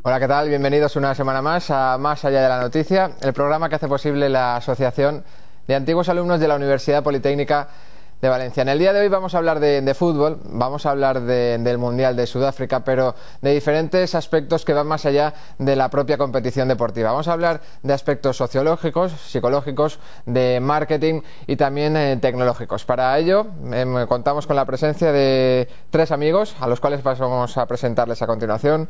Hola, ¿qué tal? Bienvenidos una semana más a Más Allá de la Noticia, el programa que hace posible la Asociación de Antiguos Alumnos de la Universidad Politécnica de Valencia. En el día de hoy vamos a hablar de fútbol, vamos a hablar del Mundial de Sudáfrica, pero de diferentes aspectos que van más allá de la propia competición deportiva. Vamos a hablar de aspectos sociológicos, psicológicos, de marketing y también tecnológicos. Para ello contamos con la presencia de tres amigos, a los cuales vamos a presentarles a continuación.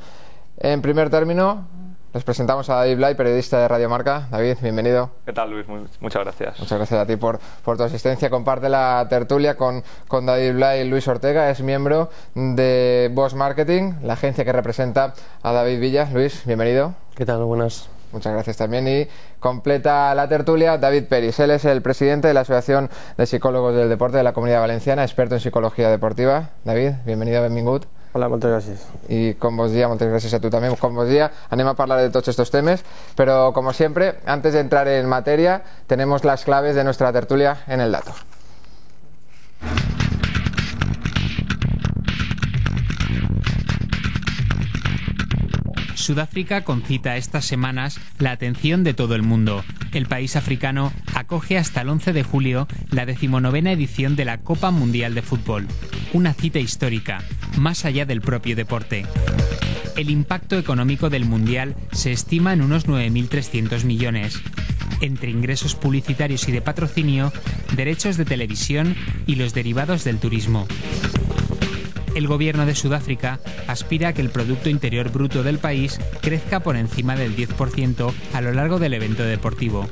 En primer término, les presentamos a David Blay, periodista de Radio Marca. David, bienvenido. ¿Qué tal, Luis? Muchas gracias. Muchas gracias a ti por tu asistencia. Comparte la tertulia con David Blay. Luis Ortega es miembro de Boss Marketing, la agencia que representa a David Villa. Luis, bienvenido. ¿Qué tal? Buenas. Muchas gracias también. Y completa la tertulia David Peris. Él es el presidente de la Asociación de Psicólogos del Deporte de la Comunidad Valenciana, experto en psicología deportiva. David, bienvenido, benvingut. Hola, moltes gràcies. I com vos dia, moltes gràcies a tu també. Com vos dia, anem a parlar de tots estos temes, pero como siempre, antes de entrar en materia, tenemos las claves de nuestra tertulia en el dato. Sudáfrica concita estas semanas la atención de todo el mundo. El país africano acoge hasta el 11 de julio la 19ª edición de la Copa Mundial de Fútbol. Una cita histórica, más allá del propio deporte. El impacto económico del Mundial se estima en unos 9.300 millones, entre ingresos publicitarios y de patrocinio, derechos de televisión y los derivados del turismo. El gobierno de Sudáfrica aspira a que el Producto Interior Bruto del país crezca por encima del 10% a lo largo del evento deportivo.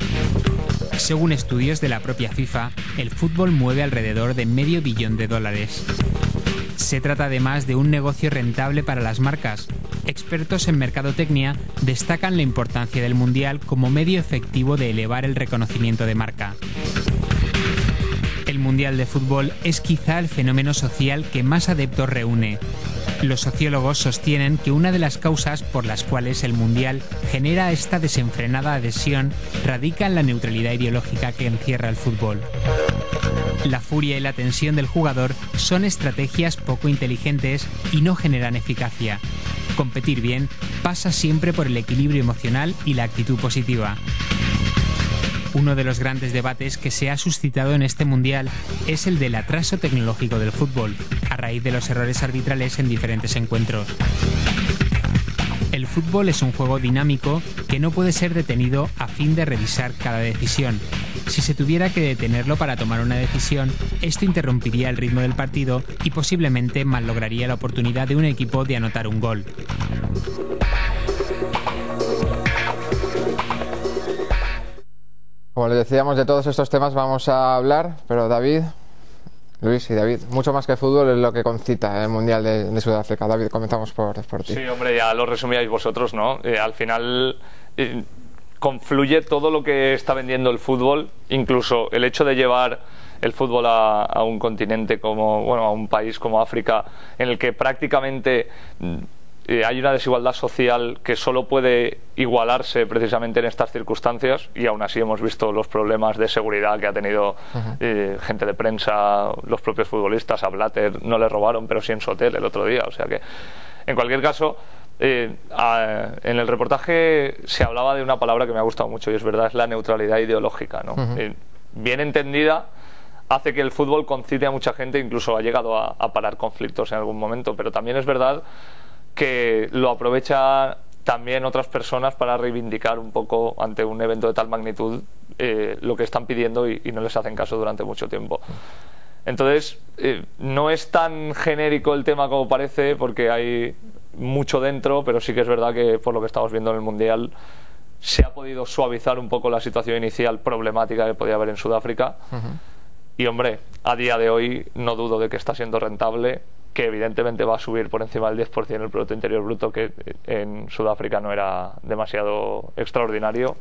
Según estudios de la propia FIFA, el fútbol mueve alrededor de $500 millones. Se trata además de un negocio rentable para las marcas. Expertos en mercadotecnia destacan la importancia del Mundial como medio efectivo de elevar el reconocimiento de marca. El Mundial de Fútbol es quizá el fenómeno social que más adeptos reúne. Los sociólogos sostienen que una de las causas por las cuales el Mundial genera esta desenfrenada adhesión radica en la neutralidad ideológica que encierra el fútbol. La furia y la tensión del jugador son estrategias poco inteligentes y no generan eficacia. Competir bien pasa siempre por el equilibrio emocional y la actitud positiva. Uno de los grandes debates que se ha suscitado en este Mundial es el del atraso tecnológico del fútbol, a raíz de los errores arbitrales en diferentes encuentros. El fútbol es un juego dinámico que no puede ser detenido a fin de revisar cada decisión. Si se tuviera que detenerlo para tomar una decisión, esto interrumpiría el ritmo del partido y posiblemente mallograría la oportunidad de un equipo de anotar un gol. Como les decíamos, de todos estos temas vamos a hablar, pero David, Luis y David, mucho más que fútbol es lo que concita el Mundial de Sudáfrica. David, comenzamos por ti. Sí, hombre, ya lo resumíais vosotros, ¿no? Al final confluye todo lo que está vendiendo el fútbol, incluso el hecho de llevar el fútbol a un continente como, bueno, a un país como África, en el que prácticamente hay una desigualdad social que solo puede igualarse precisamente en estas circunstancias, y aún así hemos visto los problemas de seguridad que ha tenido gente de prensa, los propios futbolistas. A Blatter no le robaron, pero sí en su hotel el otro día. O sea que, en cualquier caso, en el reportaje se hablaba de una palabra que me ha gustado mucho, y es verdad, es la neutralidad ideológica, ¿no? Bien entendida, hace que el fútbol concite a mucha gente, incluso ha llegado a parar conflictos en algún momento, pero también es verdad que lo aprovecha también otras personas para reivindicar un poco ante un evento de tal magnitud lo que están pidiendo y no les hacen caso durante mucho tiempo. Entonces, no es tan genérico el tema como parece, porque hay mucho dentro, pero sí que es verdad que por lo que estamos viendo en el Mundial se ha podido suavizar un poco la situación inicial problemática que podía haber en Sudáfrica. Y hombre, a día de hoy no dudo de que está siendo rentable, que evidentemente va a subir por encima del 10% el Producto Interior Bruto, que en Sudáfrica no era demasiado extraordinario,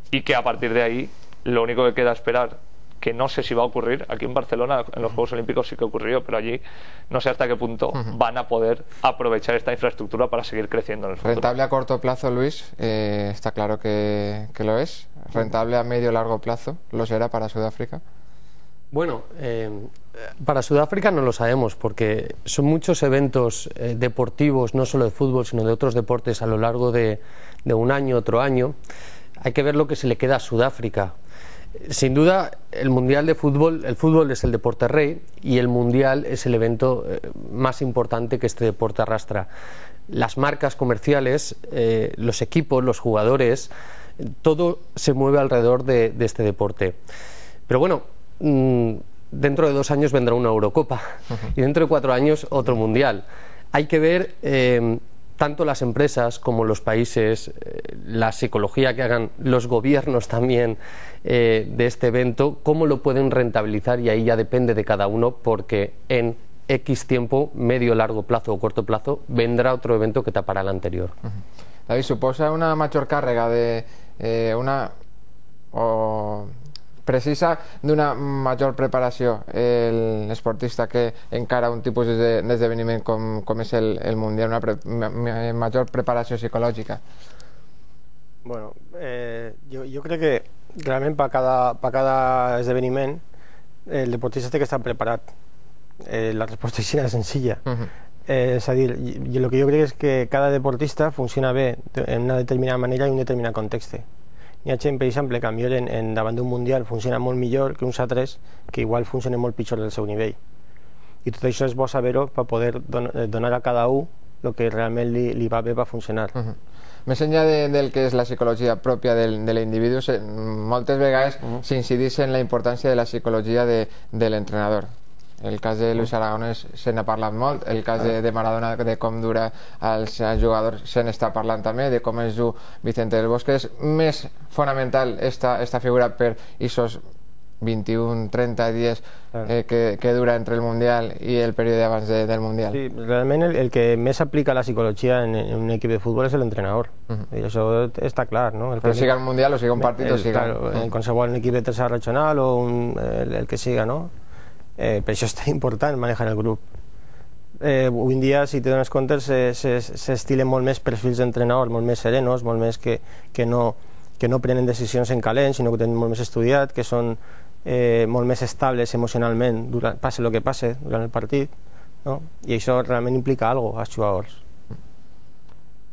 y que a partir de ahí lo único que queda esperar, que no sé si va a ocurrir, aquí en Barcelona en los Juegos Olímpicos sí que ocurrió, pero allí no sé hasta qué punto van a poder aprovechar esta infraestructura para seguir creciendo en el futuro. Rentable a corto plazo, Luis, está claro que lo es. Rentable a medio largo plazo, ¿lo será para Sudáfrica? Bueno, para Sudáfrica no lo sabemos porque son muchos eventos deportivos, no solo de fútbol, sino de otros deportes a lo largo de un año, otro año. Hay que ver lo que se le queda a Sudáfrica. Sin duda, el Mundial de Fútbol, el fútbol es el deporte rey y el Mundial es el evento más importante que este deporte arrastra. Las marcas comerciales, los equipos, los jugadores, todo se mueve alrededor de este deporte. Pero bueno, dentro de 2 años vendrá una Eurocopa y dentro de 4 años otro Mundial. Hay que ver tanto las empresas como los países, la psicología que hagan los gobiernos también de este evento, cómo lo pueden rentabilizar, y ahí ya depende de cada uno, porque en X tiempo, medio, largo plazo o corto plazo, vendrá otro evento que tapará el anterior. David, suposa una mayor càrrega precisa d'una major preparació l'esportista que encara un tipus d'esdeveniment com és el Mundial, una major preparació psicològica? Bueno, yo creo que realmente para cada esdeveniment el deportista té que estar preparat. La resposta així és senzilla. És a dir, lo que jo crec és que cada deportista funciona bé en una determinada manera i un determinat context. Hi ha gent, per exemple, que millor davant d'un Mundial funciona molt millor que uns altres que igual funcionen molt pitjor del seu nivell. I tot això és bo saber-ho per poder donar a cada un el que realment li va bé per funcionar. Més enllà del que és la psicologia pròpia de l'individu, moltes vegades s'incideix en la importància de la psicologia de l'entrenador. El cas de Luis Aragonès se n'ha parlat molt, el cas de Maradona, de com dura els jugadors, se n'està parlant també, de com es du Vicente del Bosque. És més fonamental esta figura per aquests 21-30 dies que dura entre el Mundial i el període abans del Mundial. Sí, realment el que més aplica la psicologia en un equip de futbol és l'entrenador. I això està clar, no? Però siga un Mundial o siga un partit o siga... En qualsevol equip de tercera regional o el que siga, no? Per això és tan important manejar el grup. Avui en dia, si te dones compte, s'estilen molt més perfils d'entrenadors, molt més serenos, molt més que no prenen decisions en calent, sinó que tenen molt més estudiat, que són molt més estables emocionalment, passe el que passe durant el partit, ¿no? I això realment implica algo als jugadors.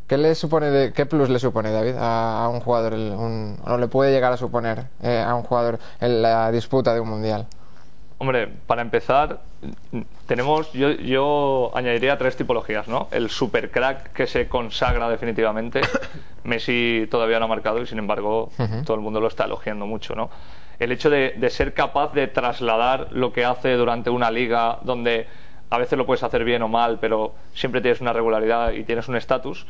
¿Qué plus le supone, David, a un jugador, o le puede llegar a suponer a un jugador en la disputa de un Mundial? Hombre, para empezar, yo añadiría 3 tipologías, ¿no? El supercrack que se consagra definitivamente. Messi todavía no ha marcado y sin embargo todo el mundo lo está elogiando mucho, ¿no? El hecho de ser capaz de trasladar lo que hace durante una liga donde a veces lo puedes hacer bien o mal, pero siempre tienes una regularidad y tienes un estatus,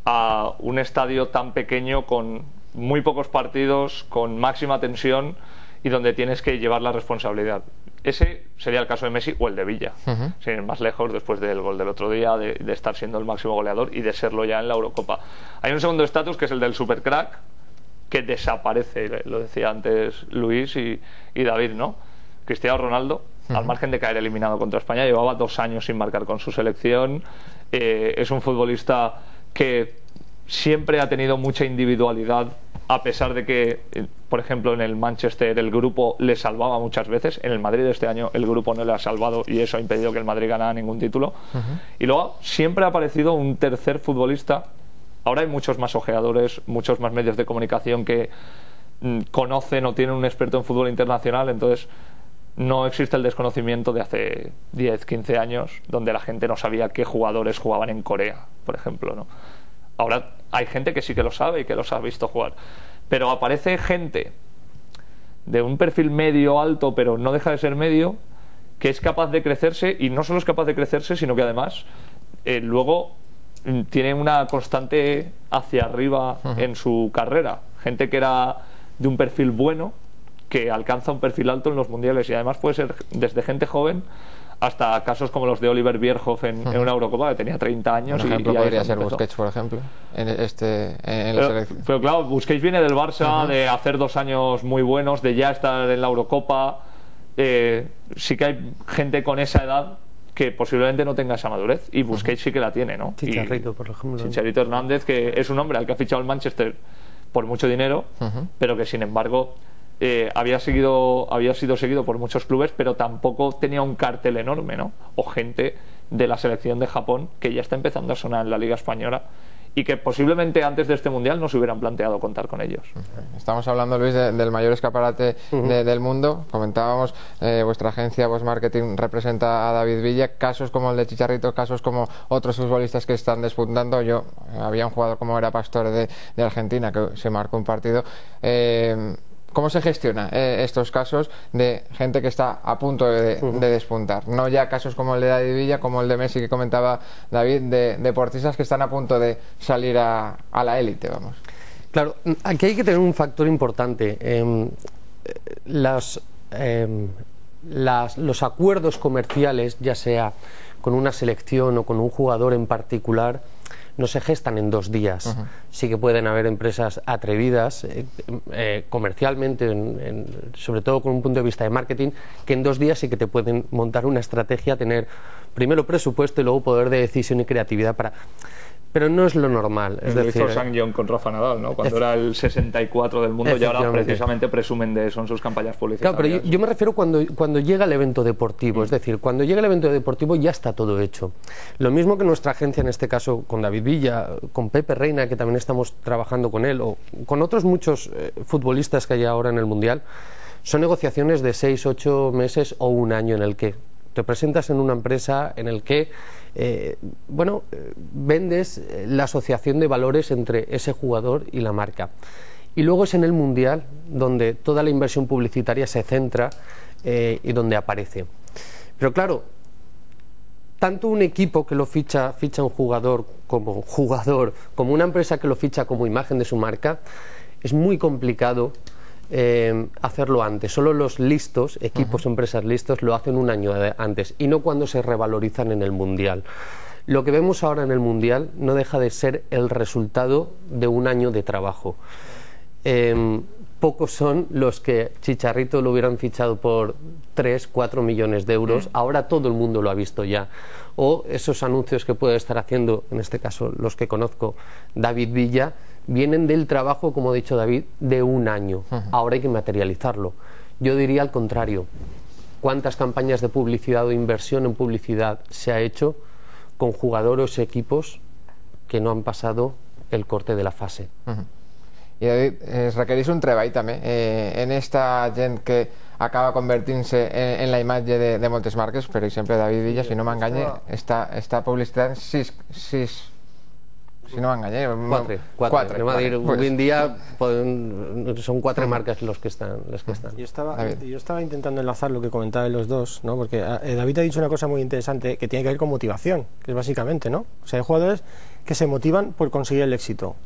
a un estadio tan pequeño con muy pocos partidos, con máxima tensión y donde tienes que llevar la responsabilidad. Ese sería el caso de Messi o el de Villa, sin ir más lejos, después del gol del otro día, de estar siendo el máximo goleador y de serlo ya en la Eurocopa. Hay un segundo estatus que es el del supercrack, que desaparece, lo decía antes Luis y David, ¿no? Cristiano Ronaldo, al margen de caer eliminado contra España, llevaba 2 años sin marcar con su selección. Es un futbolista que siempre ha tenido mucha individualidad, a pesar de que, por ejemplo, en el Manchester el grupo le salvaba muchas veces. En el Madrid este año el grupo no le ha salvado y eso ha impedido que el Madrid ganara ningún título. Y luego siempre ha aparecido un tercer futbolista. Ahora hay muchos más ojeadores, muchos más medios de comunicación que conocen o tienen un experto en fútbol internacional, entonces no existe el desconocimiento de hace 10, 15 años donde la gente no sabía qué jugadores jugaban en Corea, por ejemplo, ¿no? Ahora hay gente que sí que lo sabe y que los ha visto jugar, pero aparece gente de un perfil medio alto, pero no deja de ser medio, que es capaz de crecerse, y no solo es capaz de crecerse, sino que además luego tiene una constante hacia arriba en su carrera. Gente que era de un perfil bueno, que alcanza un perfil alto en los mundiales, y además puede ser desde gente joven hasta casos como los de Oliver Bierhoff en una Eurocopa, que tenía 30 años. Un ejemplo podría ser Busquets, por ejemplo, pero claro, Busquets viene del Barça, de hacer 2 años muy buenos, de ya estar en la Eurocopa. Sí que hay gente con esa edad que posiblemente no tenga esa madurez, y Busquets sí que la tiene, ¿no? Chicharito, por ejemplo. Chicharito Hernández, que es un hombre al que ha fichado el Manchester por mucho dinero, pero que sin embargo había sido seguido por muchos clubes, pero tampoco tenía un cartel enorme, ¿no? O gente de la selección de Japón que ya está empezando a sonar en la Liga Española y que posiblemente antes de este Mundial no se hubieran planteado contar con ellos. Estamos hablando, Luis, del mayor escaparate del mundo. Comentábamos, vuestra agencia Vox Marketing representa a David Villa. Casos como el de Chicharito, casos como otros futbolistas que están despuntando. Había un jugador como era Pastor de Argentina que se marcó un partido. ¿Cómo se gestiona estos casos de gente que está a punto de despuntar? No ya casos como el de David Villa, como el de Messi que comentaba David, de deportistas que están a punto de salir a la élite, vamos. Claro, aquí hay que tener un factor importante. Los acuerdos comerciales, ya sea con una selección o con un jugador en particular, no se gestan en 2 días. Sí que pueden haber empresas atrevidas comercialmente, sobre todo con un punto de vista de marketing, que en 2 días sí que te pueden montar una estrategia, tener primero presupuesto y luego poder de decisión y creatividad para... Pero no es lo normal. Es lo decir, hizo Sang-Yon con Rafa Nadal, ¿no? Cuando era el 64 del mundo, y ahora precisamente presumen de eso en sus campañas publicitarias. Claro, pero yo me refiero cuando llega el evento deportivo, es decir, cuando llega el evento deportivo ya está todo hecho. Lo mismo que nuestra agencia, en este caso con David Villa, con Pepe Reina, que también estamos trabajando con él, o con otros muchos futbolistas que hay ahora en el Mundial, son negociaciones de 6, 8 meses o 1 año en el que te presentas en una empresa en el que vendes la asociación de valores entre ese jugador y la marca. Y luego es en el Mundial donde toda la inversión publicitaria se centra y donde aparece. Pero claro, tanto un equipo que lo ficha un jugador, como una empresa que lo ficha como imagen de su marca, es muy complicado hacerlo antes. Solo los listos, equipos o empresas listos, lo hacen 1 año antes y no cuando se revalorizan en el Mundial. Lo que vemos ahora en el Mundial no deja de ser el resultado de 1 año de trabajo. Pocos son los que Chicharito lo hubieran fichado por 3, 4 millones de euros. Ahora todo el mundo lo ha visto ya. O esos anuncios que puede estar haciendo, en este caso los que conozco, David Villa, vienen del trabajo, como ha dicho David, de 1 año. Ahora hay que materializarlo. Yo diría al contrario. ¿Cuántas campañas de publicidad o inversión en publicidad se ha hecho con jugadores o equipos que no han pasado el corte de la fase? I David, requereix un treball també en esta gent que acaba convertint-se en la imatge de moltes marques. Per exemple, David Villa, si no m'enganye, està publicitant 6, si no m'enganye, 4. Hoy en día son 4 marcas los que están. Yo estaba intentando enlazar lo que comentaban los dos, ¿no? Porque David ha dicho una cosa muy interesante que tiene que ver con motivación, que es básicamente, ¿no? O sea, hay jugadores que se motivan por conseguir el éxito.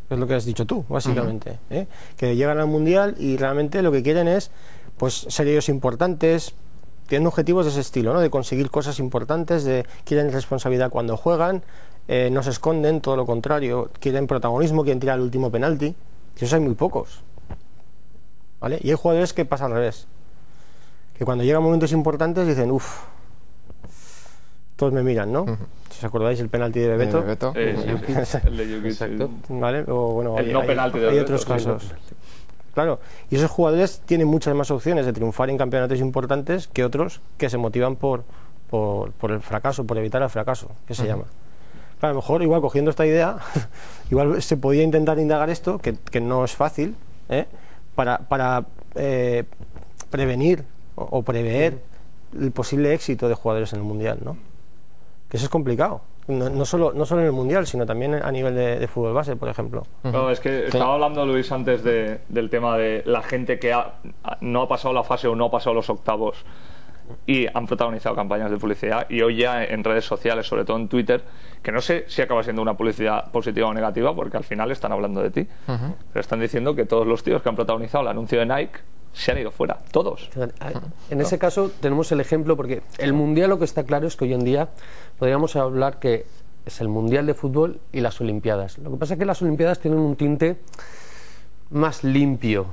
Es lo que has dicho tú, básicamente, que llegan al Mundial y realmente lo que quieren es pues ser ellos importantes, tienen objetivos de ese estilo, ¿no? De conseguir cosas importantes, quieren responsabilidad cuando juegan, no se esconden, todo lo contrario, quieren protagonismo, quieren tirar el último penalti, y esos hay muy pocos, ¿vale? Y hay jugadores que pasa al revés, que cuando llegan momentos importantes dicen, uff, todos me miran, ¿no? Si os acordáis el penalti de Bebeto. El de Jukic. Exacto. ¿Vale? O, bueno, el no penalti de Bebeto. Hay otros casos. Claro, y esos jugadores tienen muchas más opciones de triunfar en campeonatos importantes que otros que se motivan por el fracaso, por evitar el fracaso, que se llama. Claro, a lo mejor, igual cogiendo esta idea, igual se podía intentar indagar esto, que no es fácil, para prevenir o prever el posible éxito de jugadores en el Mundial, ¿no? Que eso es complicado. No solo en el Mundial, sino también a nivel de fútbol base, por ejemplo. No, es que estaba hablando Luis antes del tema de la gente que no ha pasado la fase o no ha pasado los octavos y han protagonizado campañas de publicidad, y hoy ya en redes sociales, sobre todo en Twitter, que no sé si acaba siendo una publicidad positiva o negativa, porque al final están hablando de ti, pero están diciendo que todos los tíos que han protagonizado el anuncio de Nike se han ido fuera, todos. En ese caso tenemos el ejemplo, porque el Mundial, lo que está claro es que hoy en día podríamos hablar que es el Mundial de fútbol y las Olimpiadas. Lo que pasa es que las Olimpiadas tienen un tinte más limpio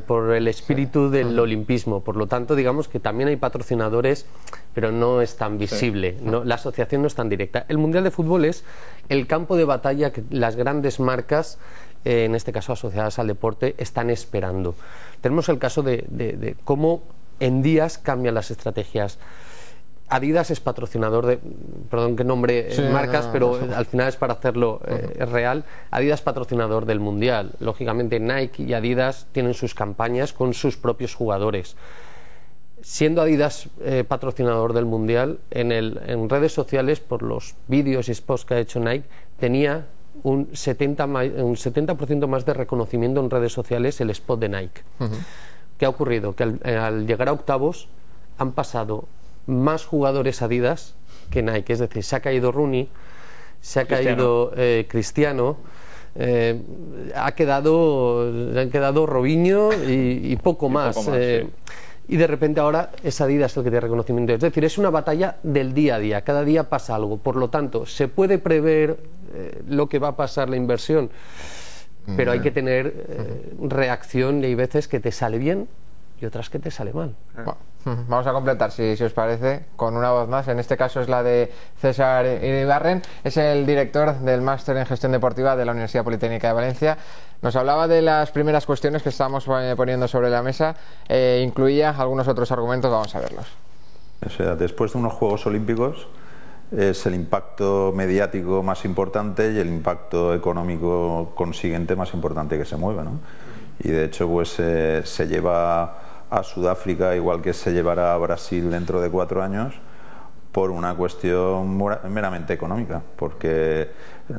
por el espíritu del olimpismo, por lo tanto digamos que también hay patrocinadores, pero no es tan visible, no, la asociación no es tan directa. El Mundial de Fútbol es el campo de batalla que las grandes marcas en este caso asociadas al deporte, están esperando. Tenemos el caso de cómo en días cambian las estrategias. Adidas es patrocinador de, perdón que nombre marcas, pero al final es para hacerlo real. Adidas es patrocinador del Mundial. Lógicamente Nike y Adidas tienen sus campañas con sus propios jugadores. Siendo Adidas patrocinador del Mundial, en redes sociales, por los vídeos y spots que ha hecho Nike, tenía un 70% más de reconocimiento en redes sociales el spot de Nike. ¿Qué ha ocurrido? Que al llegar a octavos han pasado más jugadores Adidas que Nike, es decir, se ha caído Rooney, se ha caído Cristiano, han quedado Robinho y poco más. Y de repente ahora es Adidas el que tiene reconocimiento. Es decir, es una batalla del día a día, cada día pasa algo. Por lo tanto, se puede prever lo que va a pasar la inversión, pero hay que tener reacción, y hay veces que te sale bien y otras que te sale mal. Vamos a completar, si os parece, con una voz más. En este caso es la de César Iribarren, es el director del Máster en Gestión Deportiva de la Universidad Politécnica de Valencia. Nos hablaba de las primeras cuestiones que estábamos poniendo sobre la mesa, incluía algunos otros argumentos, vamos a verlos. O sea, después de unos Juegos Olímpicos es el impacto mediático más importante y el impacto económico consiguiente más importante que se mueve, ¿no? Y de hecho pues se lleva a Sudáfrica igual que se llevará a Brasil dentro de 4 años por una cuestión meramente económica, porque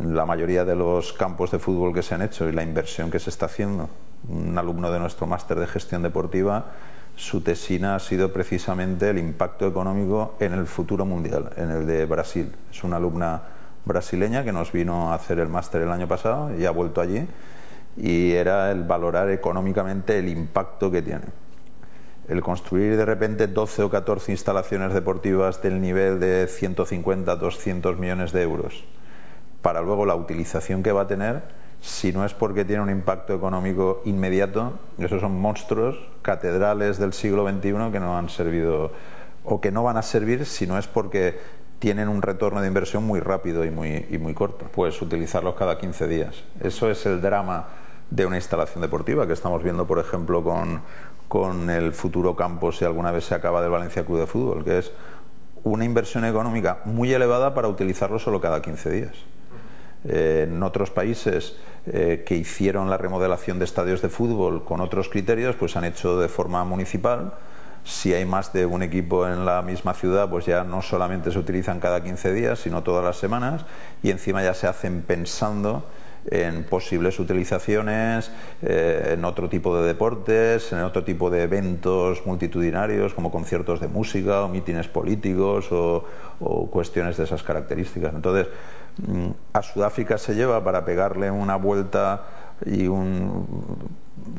la mayoría de los campos de fútbol que se han hecho y la inversión que se está haciendo, un alumno de nuestro máster de gestión deportiva, su tesina ha sido precisamente el impacto económico en el futuro mundial, en el de Brasil. Es una alumna brasileña que nos vino a hacer el máster el año pasado y ha vuelto allí, y era el valorar económicamente el impacto que tiene. El construir de repente 12 o 14 instalaciones deportivas del nivel de 150, 200 millones de euros, para luego la utilización que va a tener, si no es porque tiene un impacto económico inmediato, esos son monstruos, catedrales del siglo XXI que no han servido o que no van a servir si no es porque tienen un retorno de inversión muy rápido y muy corto. Puedes utilizarlos cada 15 días. Eso es el drama de una instalación deportiva que estamos viendo, por ejemplo, con el futuro campo, si alguna vez se acaba, del Valencia Club de Fútbol, que es una inversión económica muy elevada para utilizarlo solo cada 15 días. En otros países que hicieron la remodelación de estadios de fútbol con otros criterios, pues han hecho de forma municipal. Si hay más de un equipo en la misma ciudad, pues ya no solamente se utilizan cada 15 días, sino todas las semanas, y encima ya se hacen pensando en posibles utilizaciones, en otro tipo de deportes, en otro tipo de eventos multitudinarios como conciertos de música o mítines políticos o cuestiones de esas características. Entonces, a Sudáfrica se lleva para pegarle una vuelta y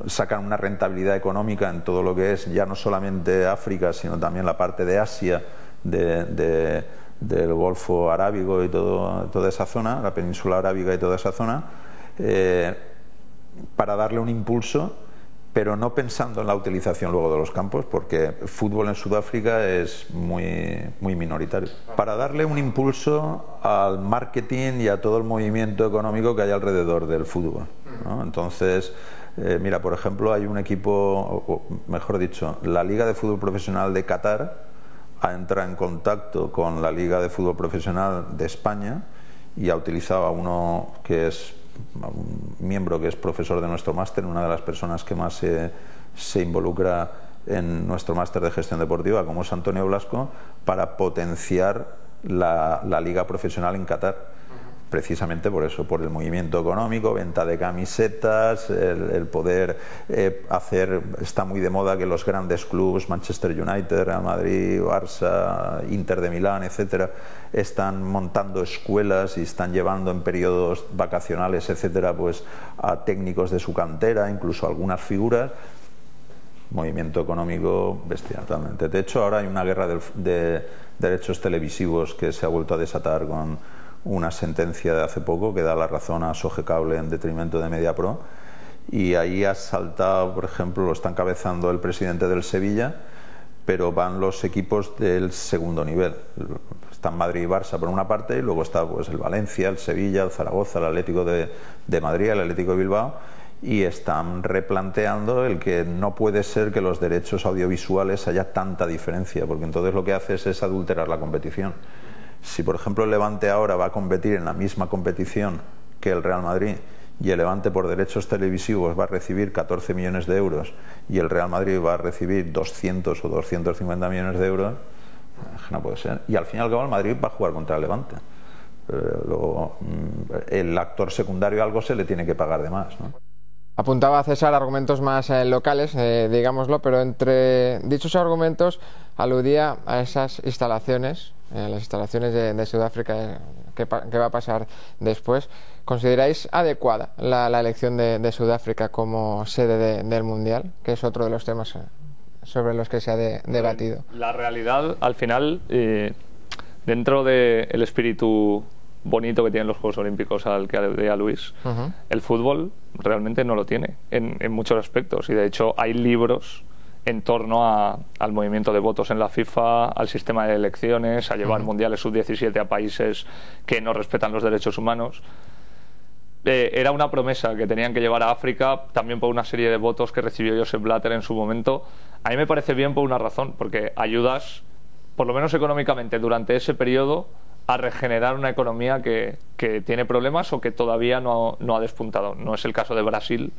sacan una rentabilidad económica en todo lo que es ya no solamente África, sino también la parte de Asia, del Golfo Arábigo y toda esa zona, la península arábiga y toda esa zona, para darle un impulso, pero no pensando en la utilización luego de los campos, porque el fútbol en Sudáfrica es muy minoritario. Para darle un impulso al marketing y a todo el movimiento económico que hay alrededor del fútbol, ¿no? Entonces, mira, por ejemplo, hay un equipo, o mejor dicho, la Liga de Fútbol Profesional de Qatar ha entrado en contacto con la Liga de Fútbol Profesional de España y ha utilizado a uno que es un miembro que es profesor de nuestro máster, una de las personas que más se involucra en nuestro máster de gestión deportiva, como es Antonio Blasco, para potenciar la liga profesional en Qatar. Precisamente por eso, por el movimiento económico, venta de camisetas, el poder hacer. Está muy de moda que los grandes clubes, Manchester United, Real Madrid, Barça, Inter de Milán, etcétera, están montando escuelas y están llevando en periodos vacacionales, etcétera, pues a técnicos de su cantera, incluso algunas figuras. Movimiento económico bestial, totalmente. De hecho, ahora hay una guerra de derechos televisivos que se ha vuelto a desatar con una sentencia de hace poco que da la razón a Sogecable en detrimento de Mediapro, y ahí ha saltado, por ejemplo, lo está encabezando el presidente del Sevilla, pero van los equipos del segundo nivel. Están Madrid y Barça por una parte, y luego está pues el Valencia, el Sevilla, el Zaragoza, el Atlético de Madrid, el Atlético de Bilbao, y están replanteando el que no puede ser que los derechos audiovisuales haya tanta diferencia, porque entonces lo que haces es adulterar la competición. Si por ejemplo el Levante ahora va a competir en la misma competición que el Real Madrid, y el Levante por derechos televisivos va a recibir 14 millones de euros y el Real Madrid va a recibir 200 o 250 millones de euros, no puede ser. Y al fin y al cabo el Madrid va a jugar contra el Levante. Luego el actor secundario algo se le tiene que pagar de más, ¿no? Apuntaba César argumentos más locales, digámoslo, pero entre dichos argumentos aludía a esas instalaciones, las instalaciones de Sudáfrica, que va a pasar después. ¿Consideráis adecuada la elección de Sudáfrica como sede del Mundial, que es otro de los temas sobre los que se ha debatido? La realidad, al final, dentro del espíritu bonito que tienen los Juegos Olímpicos al que aludía Luis, el fútbol realmente no lo tiene en muchos aspectos, y de hecho hay libros en torno al movimiento de votos en la FIFA, al sistema de elecciones, a llevar mundiales sub-17 a países que no respetan los derechos humanos. Era una promesa que tenían que llevar a África, también por una serie de votos que recibió Joseph Blatter en su momento. A mí me parece bien por una razón, porque ayudas, por lo menos económicamente, durante ese periodo a regenerar una economía que tiene problemas o que todavía no ha despuntado. No es el caso de Brasil,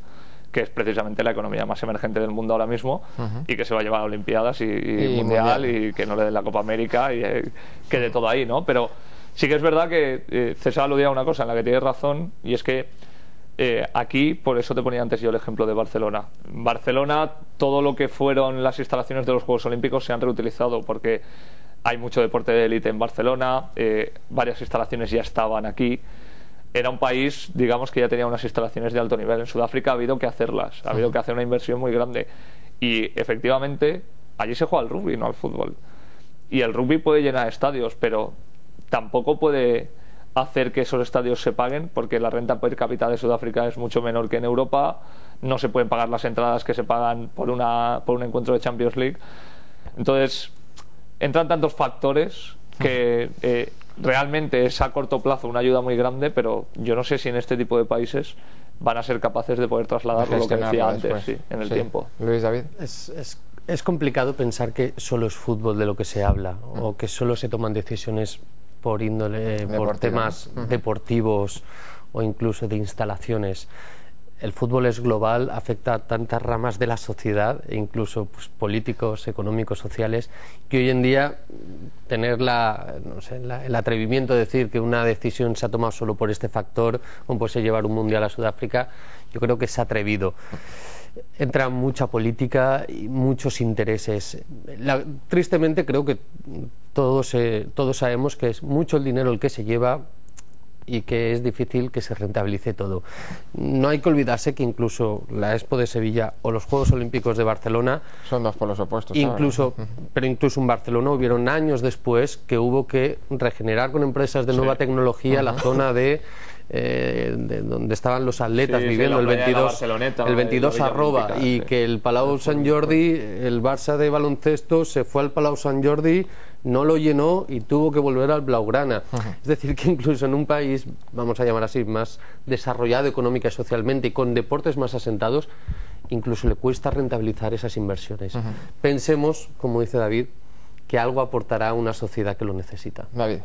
que es precisamente la economía más emergente del mundo ahora mismo, y que se va a llevar a Olimpiadas y Mundial, y que no le den la Copa América, y que de todo ahí, ¿no? Pero sí que es verdad que César aludía a una cosa en la que tienes razón, y es que aquí, por eso te ponía antes yo el ejemplo de Barcelona. Barcelona, todo lo que fueron las instalaciones de los Juegos Olímpicos se han reutilizado, porque hay mucho deporte de élite en Barcelona, varias instalaciones ya estaban aquí. Era un país, digamos, que ya tenía unas instalaciones de alto nivel. En Sudáfrica ha habido que hacerlas, ha habido que hacer una inversión muy grande. Y efectivamente, allí se juega al rugby, no al fútbol. Y el rugby puede llenar estadios, pero tampoco puede hacer que esos estadios se paguen, porque la renta per cápita de Sudáfrica es mucho menor que en Europa. No se pueden pagar las entradas que se pagan por un encuentro de Champions League. Entonces, entran tantos factores que realmente es a corto plazo una ayuda muy grande, pero yo no sé si en este tipo de países van a ser capaces de poder trasladarlo, lo que decía antes, en el tiempo. Luis David. Es complicado pensar que solo es fútbol de lo que se habla, o que solo se toman decisiones por índole, por temas deportivos o incluso de instalaciones. El fútbol es global, afecta a tantas ramas de la sociedad, e incluso pues, políticos, económicos, sociales, que hoy en día tener el atrevimiento de decir que una decisión se ha tomado solo por este factor, como puede ser llevar un mundial a Sudáfrica, yo creo que es atrevido. Entra mucha política y muchos intereses. Tristemente creo que todos sabemos que es mucho el dinero el que se lleva y que es difícil que se rentabilice todo. No hay que olvidarse que incluso la Expo de Sevilla o los Juegos Olímpicos de Barcelona son dos polos opuestos. Pero incluso en Barcelona hubieron años después que hubo que regenerar con empresas de nueva tecnología la zona de donde estaban los atletas viviendo, el 22 arroba, y que el Palau Sant Jordi, el Barça de baloncesto se fue al Palau Sant Jordi, no lo llenó y tuvo que volver al Blaugrana. Es decir, que incluso en un país, vamos a llamar así, más desarrollado económica y socialmente y con deportes más asentados, incluso le cuesta rentabilizar esas inversiones. Pensemos, como dice David, que algo aportará a una sociedad que lo necesita. David.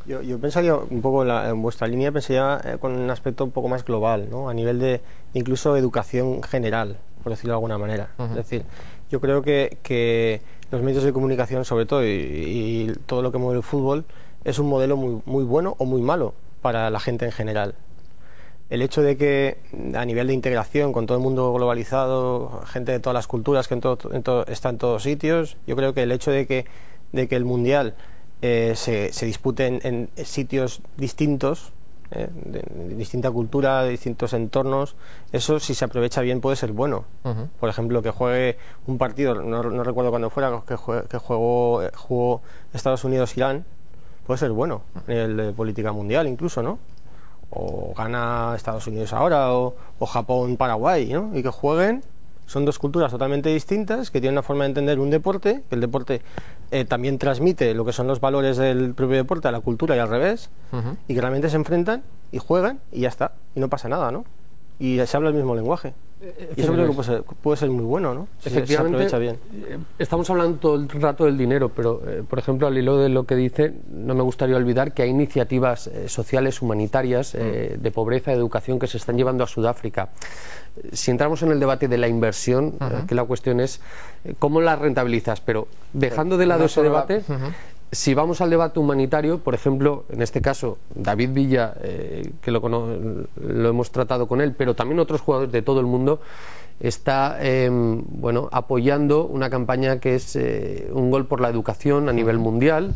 Yo pensaría un poco en vuestra línea, pensaría con un aspecto un poco más global, ¿no? A nivel de incluso educación general, por decirlo de alguna manera. Es decir, yo creo que los medios de comunicación, sobre todo, y todo lo que mueve el fútbol, es un modelo muy bueno o muy malo para la gente en general. El hecho de que a nivel de integración con todo el mundo globalizado, gente de todas las culturas que está en todos sitios, yo creo que el hecho de que el Mundial se dispute en sitios distintos, de distinta cultura, de distintos entornos, eso si se aprovecha bien puede ser bueno. Por ejemplo, que juegue un partido, no recuerdo cuándo fuera, que jugó Estados Unidos-Irán, puede ser bueno a nivel de política mundial incluso, ¿no? O gana Estados Unidos ahora, o Japón-Paraguay, ¿no? Y que jueguen Son dos culturas totalmente distintas que tienen una forma de entender un deporte, que el deporte también transmite lo que son los valores del propio deporte a la cultura y al revés, y que realmente se enfrentan y juegan y ya está, y no pasa nada, ¿no? Y se habla el mismo lenguaje. Y eso creo que puede ser muy bueno, ¿no? Si Efectivamente, se aprovecha bien. Estamos hablando todo el rato del dinero, pero, por ejemplo, al hilo de lo que dice, no me gustaría olvidar que hay iniciativas sociales, humanitarias, de pobreza, de educación, que se están llevando a Sudáfrica. Si entramos en el debate de la inversión, que la cuestión es cómo la rentabilizas, pero dejando de lado ese debate... Si vamos al debate humanitario, por ejemplo, en este caso, David Villa, que lo hemos tratado con él, pero también otros jugadores de todo el mundo, está apoyando una campaña que es un gol por la educación a nivel mundial,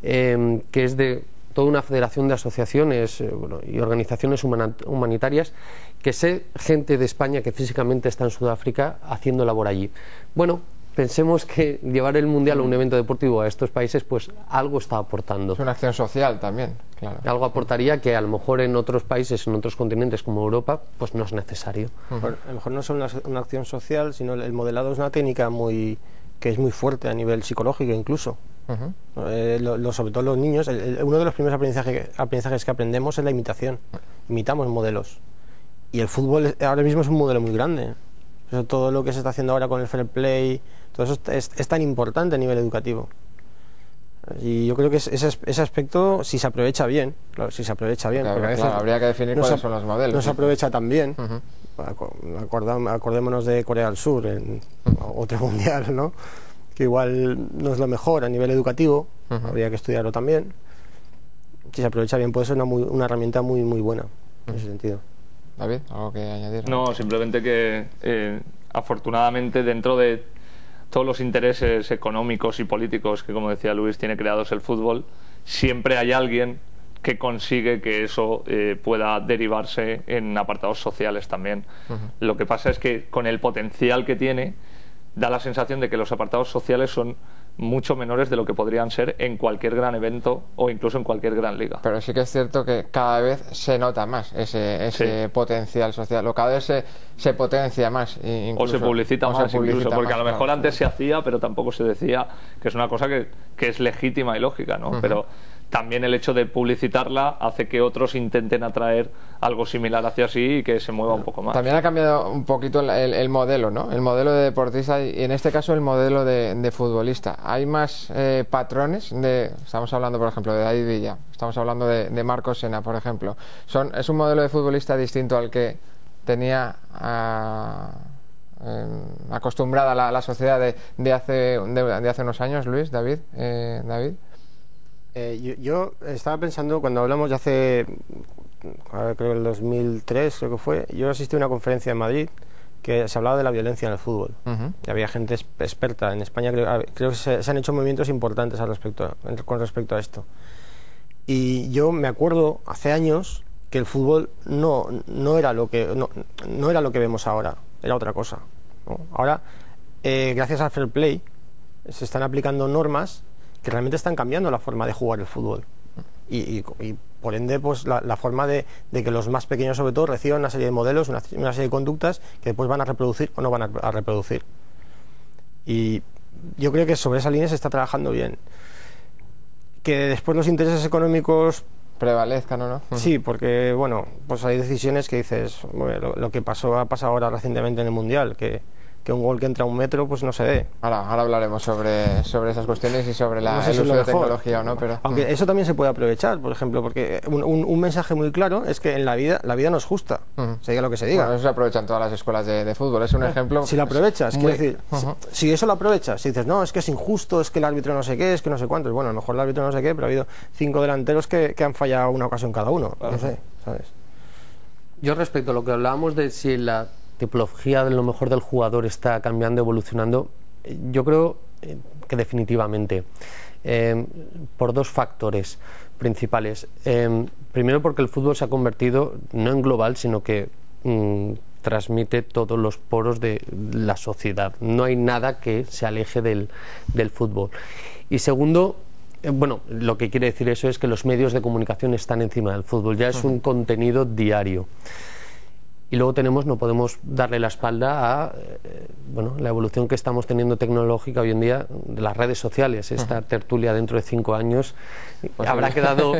que es de toda una federación de asociaciones y organizaciones humanitarias, que sé gente de España que físicamente está en Sudáfrica haciendo labor allí. Bueno, pensemos que llevar el Mundial a un evento deportivo a estos países, pues algo está aportando. Es una acción social también, claro. Algo aportaría que a lo mejor en otros países, en otros continentes como Europa, pues no es necesario. Bueno, a lo mejor no es una acción social, sino el modelado es una técnica que es muy fuerte a nivel psicológico incluso. Sobre todo los niños, uno de los primeros aprendizajes que aprendemos es la imitación. Imitamos modelos. Y el fútbol ahora mismo es un modelo muy grande. Todo lo que se está haciendo ahora con el fair play, todo eso es tan importante a nivel educativo. Y yo creo que ese aspecto, si se aprovecha bien, claro, si se aprovecha bien, claro, porque a veces habría que definir cuáles son los modelos. No se aprovecha tan bien. Acordémonos de Corea del Sur en otro mundial, ¿no? Que igual no es lo mejor a nivel educativo, habría que estudiarlo también. Si se aprovecha bien, puede ser una herramienta muy buena en ese sentido. David, ¿algo que añadir? No, simplemente que afortunadamente dentro de todos los intereses económicos y políticos que, como decía Luis, tiene creados el fútbol, siempre hay alguien que consigue que eso pueda derivarse en apartados sociales también. Lo que pasa es que con el potencial que tiene, da la sensación de que los apartados sociales son mucho menores de lo que podrían ser en cualquier gran evento o incluso en cualquier gran liga. Pero sí que es cierto que cada vez se nota más ese potencial social, o cada vez se potencia más, incluso, o se publicita más, incluso, porque a lo mejor antes se hacía, pero tampoco se decía, que es una cosa que es legítima y lógica, ¿no? Pero también el hecho de publicitarla hace que otros intenten atraer algo similar hacia sí y que se mueva un poco más. También ha cambiado un poquito el modelo, ¿no? El modelo de deportista y en este caso el modelo de futbolista. Hay más patrones, estamos hablando por ejemplo de David Villa, estamos hablando de Marcos Sena, por ejemplo. Es un modelo de futbolista distinto al que tenía acostumbrada la sociedad de hace unos años, Luis, David. Yo estaba pensando, cuando hablamos de hace, creo que el 2003, creo que fue, yo asistí a una conferencia en Madrid que se hablaba de la violencia en el fútbol. Y había gente experta. En España creo que se han hecho movimientos importantes con respecto a esto. Y yo me acuerdo hace años que el fútbol no era lo que vemos ahora, era otra cosa, ¿no? Ahora, gracias al fair play, se están aplicando normas que realmente están cambiando la forma de jugar el fútbol y por ende pues la forma de que los más pequeños sobre todo reciban una serie de modelos, una serie de conductas que después van a reproducir o no van a reproducir. Y yo creo que sobre esa línea se está trabajando bien. Que después los intereses económicos prevalezcan o no. Sí, porque bueno, pues hay decisiones que dices, bueno, lo que ha pasado ahora recientemente en el Mundial, que un gol que entra a un metro pues no se ve. Ahora hablaremos sobre esas cuestiones y sobre el uso de tecnología o no, pero aunque eso también se puede aprovechar, por ejemplo, porque un mensaje muy claro es que en la vida no es justa, se diga lo que se diga. Bueno, eso se aprovecha en todas las escuelas de fútbol, es un ejemplo. Si lo aprovechas, quiero decir, si eso lo aprovechas, si dices, no, es que es injusto, es que el árbitro no sé qué, es que no sé cuántos, bueno, a lo mejor el árbitro no sé qué, pero ha habido 5 delanteros que han fallado una ocasión cada uno, no sé, ¿sabes? Yo respecto a lo que hablábamos de si la tipología de lo mejor del jugador está cambiando, evolucionando, yo creo que definitivamente, por dos factores principales. Primero porque el fútbol se ha convertido no en global, sino que transmite todos los poros de la sociedad. No hay nada que se aleje del fútbol. Y segundo, bueno, lo que quiere decir eso es que los medios de comunicación están encima del fútbol, ya es un contenido diario. Y luego no podemos darle la espalda a la evolución que estamos teniendo tecnológica hoy en día de las redes sociales. Esta tertulia dentro de 5 años habrá quedado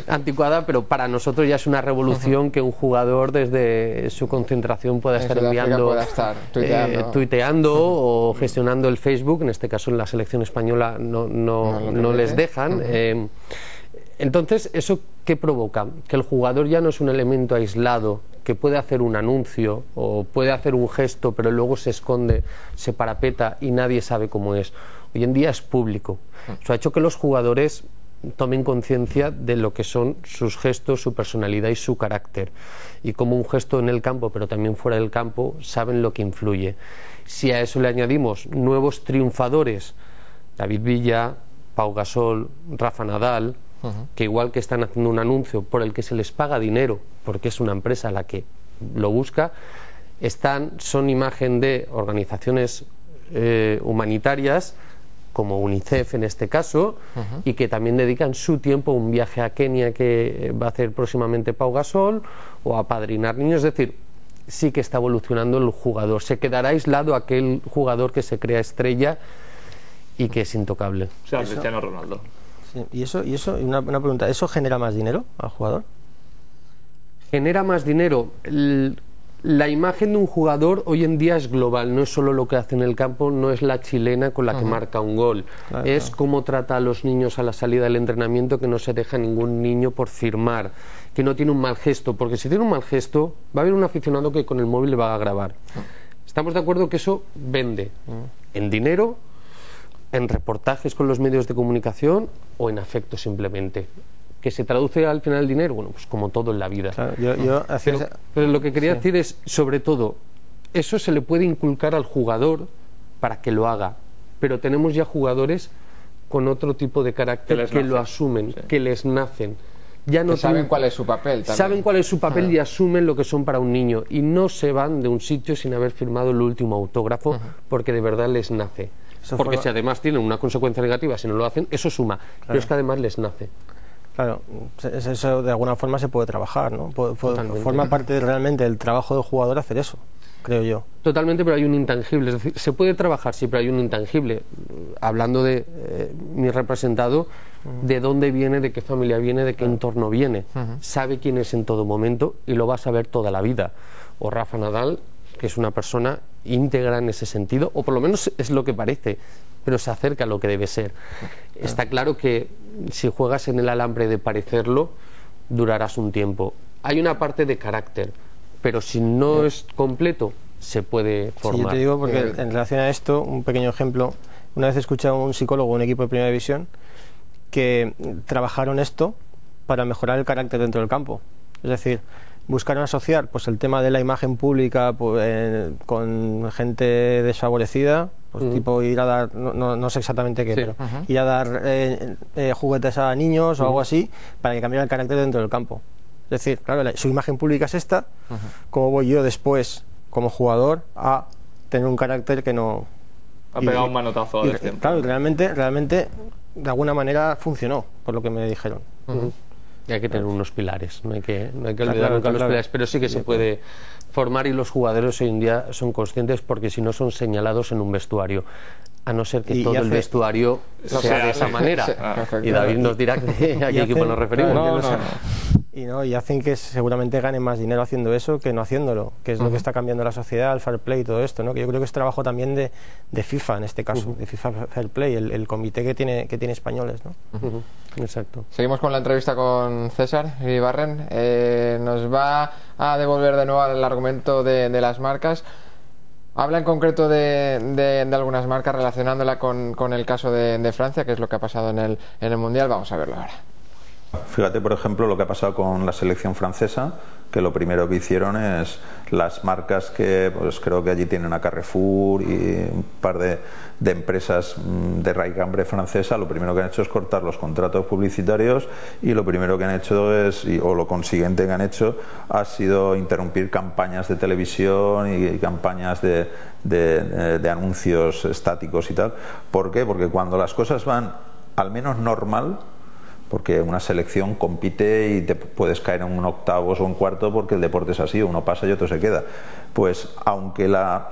anticuada, pero para nosotros ya es una revolución que un jugador desde su concentración pueda estar enviando, tuiteando o gestionando el Facebook. En este caso en la selección española no les dejan. Entonces, ¿eso qué provoca? Que el jugador ya no es un elemento aislado que puede hacer un anuncio o puede hacer un gesto, pero luego se esconde, se parapeta y nadie sabe cómo es. Hoy en día es público. Eso ha hecho que los jugadores tomen conciencia de lo que son sus gestos, su personalidad y su carácter. Y como un gesto en el campo, pero también fuera del campo, saben lo que influye. Si a eso le añadimos nuevos triunfadores, David Villa, Pau Gasol, Rafa Nadal, que igual que están haciendo un anuncio por el que se les paga dinero, porque es una empresa la que lo busca, son imagen de organizaciones humanitarias, como UNICEF en este caso, y que también dedican su tiempo a un viaje a Kenia que va a hacer próximamente Pau Gasol, o a apadrinar niños. Es decir, sí que está evolucionando el jugador. Se quedará aislado aquel jugador que se crea estrella y que es intocable. O sea, Cristiano Ronaldo. Sí, y eso, una pregunta, ¿eso genera más dinero al jugador? Genera más dinero. La imagen de un jugador hoy en día es global, no es solo lo que hace en el campo, no es la chilena con la que marca un gol, es cómo trata a los niños a la salida del entrenamiento, que no se deja ningún niño por firmar, que no tiene un mal gesto, porque si tiene un mal gesto va a haber un aficionado que con el móvil le va a grabar. Estamos de acuerdo que eso vende en dinero, en reportajes con los medios de comunicación o en afecto simplemente. ¿Que se traduce al final el dinero? Bueno, pues como todo en la vida. Claro, pero lo que quería decir es, sobre todo, eso se le puede inculcar al jugador para que lo haga, pero tenemos ya jugadores con otro tipo de carácter que lo asumen, que les nacen. Ya no saben cuál es su papel también. Saben cuál es su papel y asumen lo que son para un niño, y no se van de un sitio sin haber firmado el último autógrafo porque de verdad les nace. Porque si además tienen una consecuencia negativa si no lo hacen, eso suma, pero es que además les nace. Claro, eso de alguna forma se puede trabajar, ¿no? Forma parte realmente del trabajo del jugador hacer eso, creo yo. Totalmente, pero hay un intangible. Es decir, se puede trabajar, sí, pero hay un intangible. Hablando de mi representado, de dónde viene, de qué familia viene, de qué entorno viene. Sabe quién es en todo momento y lo va a saber toda la vida. O Rafa Nadal, que es una persona íntegra en ese sentido, o por lo menos es lo que parece, pero se acerca a lo que debe ser. Está claro que si juegas en el alambre de parecerlo, durarás un tiempo. Hay una parte de carácter, pero si no es completo, se puede formar. Sí, yo te digo porque en relación a esto, un pequeño ejemplo. Una vez escuché a un psicólogo, un equipo de Primera División, que trabajaron esto para mejorar el carácter dentro del campo. Es decir, buscaron asociar pues el tema de la imagen pública con gente desfavorecida, pues tipo ir a dar, no sé exactamente qué, pero ir a dar juguetes a niños o algo así, para que cambiara el carácter dentro del campo. Es decir, claro, su imagen pública es esta, ¿cómo voy yo después como jugador a tener un carácter que no... Ha pegado un manotazo al tiempo. Claro, realmente de alguna manera funcionó, por lo que me dijeron. Y hay que tener unos pilares, no hay que olvidar nunca los pilares, pero sí que se puede formar, y los jugadores hoy en día son conscientes, porque si no son señalados en un vestuario, a no ser que todo el vestuario sea de esa manera. Y David nos dirá a qué equipo nos referimos. Y hacen que seguramente ganen más dinero haciendo eso que no haciéndolo, que es lo que está cambiando la sociedad, el fair play y todo esto, ¿no? Que yo creo que es trabajo también de FIFA en este caso, de FIFA Fair Play, el comité que tiene españoles, ¿no? Exacto. Seguimos con la entrevista con César Iribarren. Nos va a devolver de nuevo el argumento de las marcas. Habla en concreto de algunas marcas, relacionándola con el caso de Francia, que es lo que ha pasado en el Mundial. Vamos a verlo ahora. Fíjate, por ejemplo, lo que ha pasado con la selección francesa, que lo primero que hicieron es las marcas que, pues creo que allí tienen a Carrefour y un par de empresas de raigambre francesa, lo primero que han hecho es cortar los contratos publicitarios, y lo primero que han hecho o lo consiguiente que han hecho ha sido interrumpir campañas de televisión y campañas de anuncios estáticos y tal. ¿Por qué? Porque cuando las cosas van al menos normal, porque una selección compite y te puedes caer en un octavos o un cuarto porque el deporte es así, uno pasa y otro se queda. Pues aunque la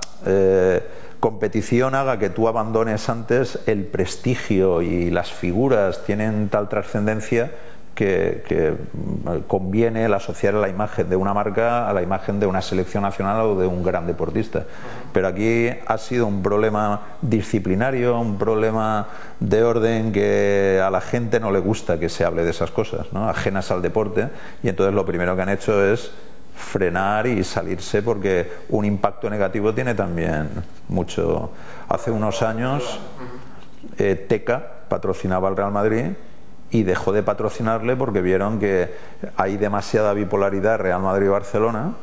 competición haga que tú abandones antes, el prestigio y las figuras tienen tal trascendencia que conviene el asociar la imagen de una marca a la imagen de una selección nacional o de un gran deportista. Pero aquí ha sido un problema disciplinario, un problema de orden que a la gente no le gusta que se hable de esas cosas, ¿no? Ajenas al deporte, y entonces lo primero que han hecho es frenar y salirse, porque un impacto negativo tiene también mucho. Hace unos años Teca patrocinaba al Real Madrid y dejó de patrocinarle porque vieron que hay demasiada bipolaridad Real Madrid-Barcelona,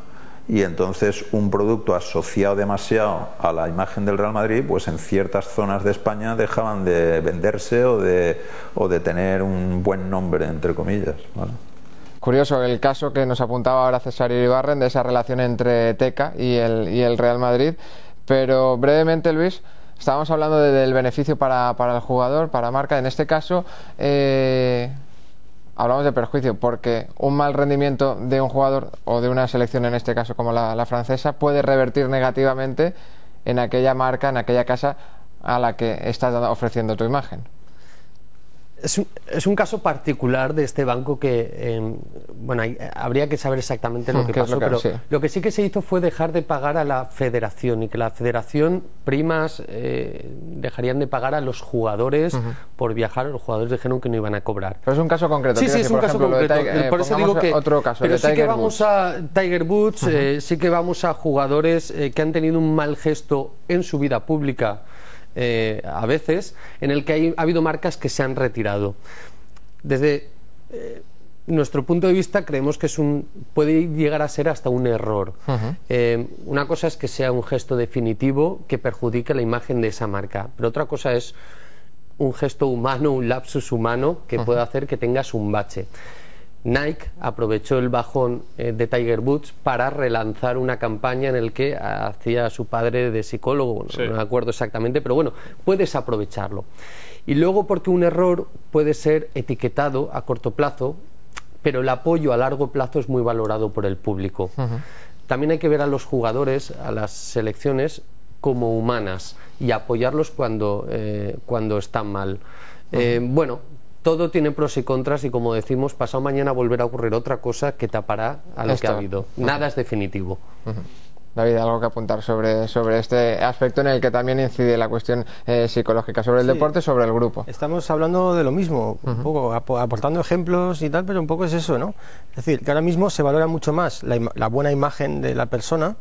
y entonces un producto asociado demasiado a la imagen del Real Madrid, pues en ciertas zonas de España dejaban de venderse o de tener un buen nombre, entre comillas, ¿vale? Curioso el caso que nos apuntaba ahora César Iribarren de esa relación entre Teca y el Real Madrid, pero brevemente, Luis, estábamos hablando del beneficio para el jugador, para marca. En este caso hablamos de perjuicio, porque un mal rendimiento de un jugador o de una selección, en este caso como la francesa, puede revertir negativamente en aquella marca, en aquella casa a la que estás ofreciendo tu imagen. Es un caso particular de este banco que, bueno, habría que saber exactamente lo que pasó, pero sí, lo que sí que se hizo fue dejar de pagar a la federación, y que la federación primas dejarían de pagar a los jugadores por viajar. Los jugadores dijeron que no iban a cobrar. Pero es un caso concreto. Sí, es un caso concreto. Por eso digo que otro caso, pero sí que vamos a Tiger Woods, sí que vamos a jugadores que han tenido un mal gesto en su vida pública, a veces, en el que ha habido marcas que se han retirado. Desde nuestro punto de vista creemos que puede llegar a ser hasta un error. Una cosa es que sea un gesto definitivo que perjudique la imagen de esa marca, pero otra cosa es un gesto humano, un lapsus humano que puede hacer que tengas un bache. Nike aprovechó el bajón de Tiger Woods para relanzar una campaña en la que hacía a su padre de psicólogo, bueno, sí, no me acuerdo exactamente, pero bueno, puedes aprovecharlo. Y luego, porque un error puede ser etiquetado a corto plazo, pero el apoyo a largo plazo es muy valorado por el público. También hay que ver a los jugadores, a las selecciones, como humanas y apoyarlos cuando están mal. Bueno, todo tiene pros y contras, y como decimos, pasado mañana volverá a ocurrir otra cosa que tapará a lo que ha habido. Nada es definitivo. David, algo que apuntar sobre este aspecto en el que también incide la cuestión psicológica, sobre el deporte, sobre el grupo. Estamos hablando de lo mismo, un poco aportando ejemplos y tal, pero un poco es eso, ¿no? Es decir, que ahora mismo se valora mucho más la buena imagen de la persona